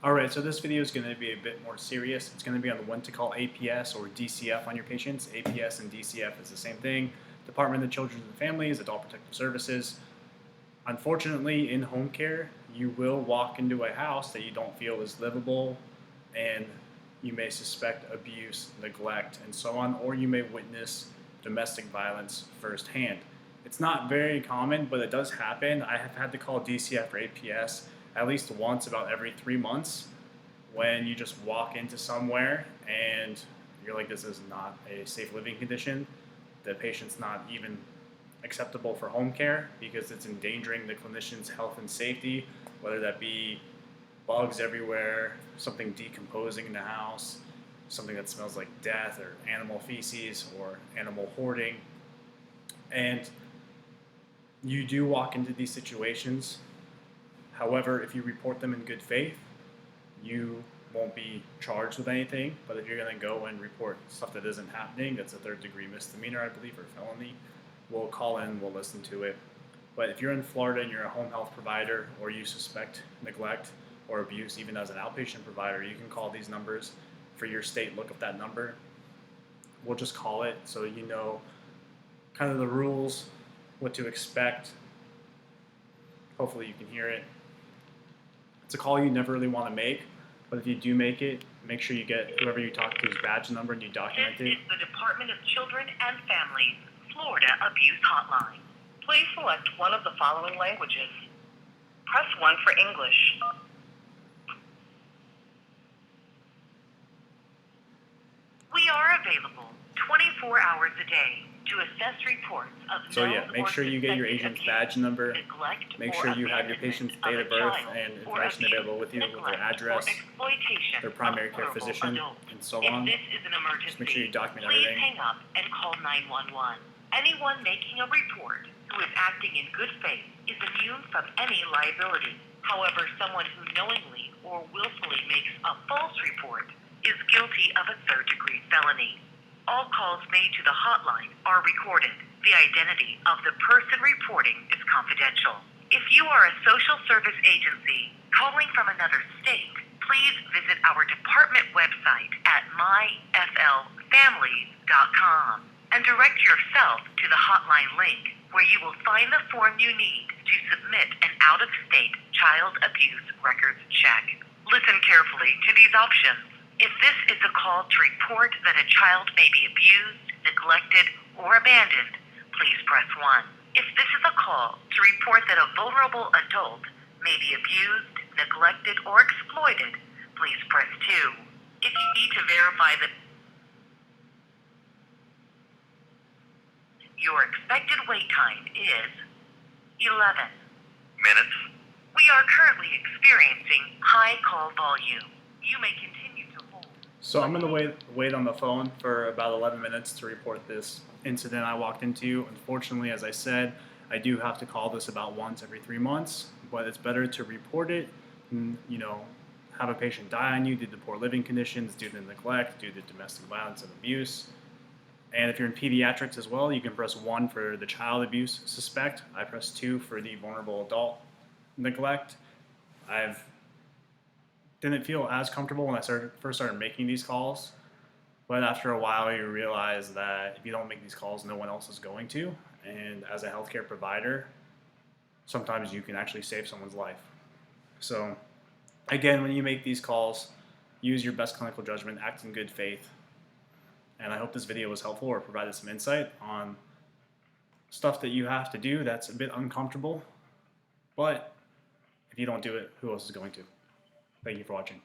Alright, so this video is going to be a bit more serious. It's going to be on when to call APS or DCF on your patients. APS and DCF is the same thing. Department of Children and Families, Adult Protective Services. Unfortunately, in home care, you will walk into a house that you don't feel is livable, and you may suspect abuse, neglect, and so on, or you may witness domestic violence firsthand. It's not very common, but it does happen. I have had to call DCF or APS at least once about every 3 months when you just walk into somewhere and you're like, this is not a safe living condition. The patient's not even acceptable for home care because it's endangering the clinician's health and safety, whether that be bugs everywhere, something decomposing in the house, something that smells like death, or animal feces, or animal hoarding. And you do walk into these situations. However, if you report them in good faith, you won't be charged with anything. But if you're going to go and report stuff that isn't happening, that's a third-degree misdemeanor, I believe, or felony, we'll call in, we'll listen to it. But if you're in Florida and you're a home health provider, or you suspect neglect or abuse, even as an outpatient provider, you can call these numbers for your state. Look up that number. We'll just call it so you know kind of the rules, what to expect. Hopefully you can hear it. It's a call you never really want to make, but if you do make it, make sure you get whoever you talk to's badge number and you document it. This is the Department of Children and Families Florida Abuse Hotline. Please select one of the following languages. Press 1 for English. We are available 24 hours a day to assess reports of So yeah, make sure you get your agent's badge number. Make sure you have your patient's date of birth and information available with you, with their address, their primary care physician, and so on. If this is an emergency, just make sure you document please everything. hang up and call 911. Anyone making a report who is acting in good faith is immune from any liability. However, someone who knowingly or willfully makes a false report is guilty of a third-degree felony. All calls made to the hotline are recorded. The identity of the person reporting is confidential. If you are a social service agency calling from another state, please visit our department website at myflfamilies.com and direct yourself to the hotline link, where you will find the form you need to submit an out-of-state child abuse records check. Listen carefully to these options. If this is a call to report that a child may be abused, neglected, or abandoned, please press 1. If this is a call to report that a vulnerable adult may be abused, neglected, or exploited, please press 2. If you need to verify that your expected wait time is 11 minutes. We are currently experiencing high call volume. You may continue to hold. So I'm going to wait on the phone for about 11 minutes to report this incident I walked into. Unfortunately, as I said, I do have to call this about once every 3 months, but it's better to report it and, have a patient die on you due to poor living conditions, due to neglect, due to domestic violence and abuse. And if you're in pediatrics as well, you can press 1 for the child abuse suspect. I press 2 for the vulnerable adult neglect. Didn't feel as comfortable when I first started making these calls, but after a while you realize that if you don't make these calls, no one else is going to, and as a healthcare provider, sometimes you can actually save someone's life. So again, when you make these calls, use your best clinical judgment, act in good faith, and I hope this video was helpful or provided some insight on stuff that you have to do that's a bit uncomfortable, but if you don't do it, who else is going to? Thank you for watching.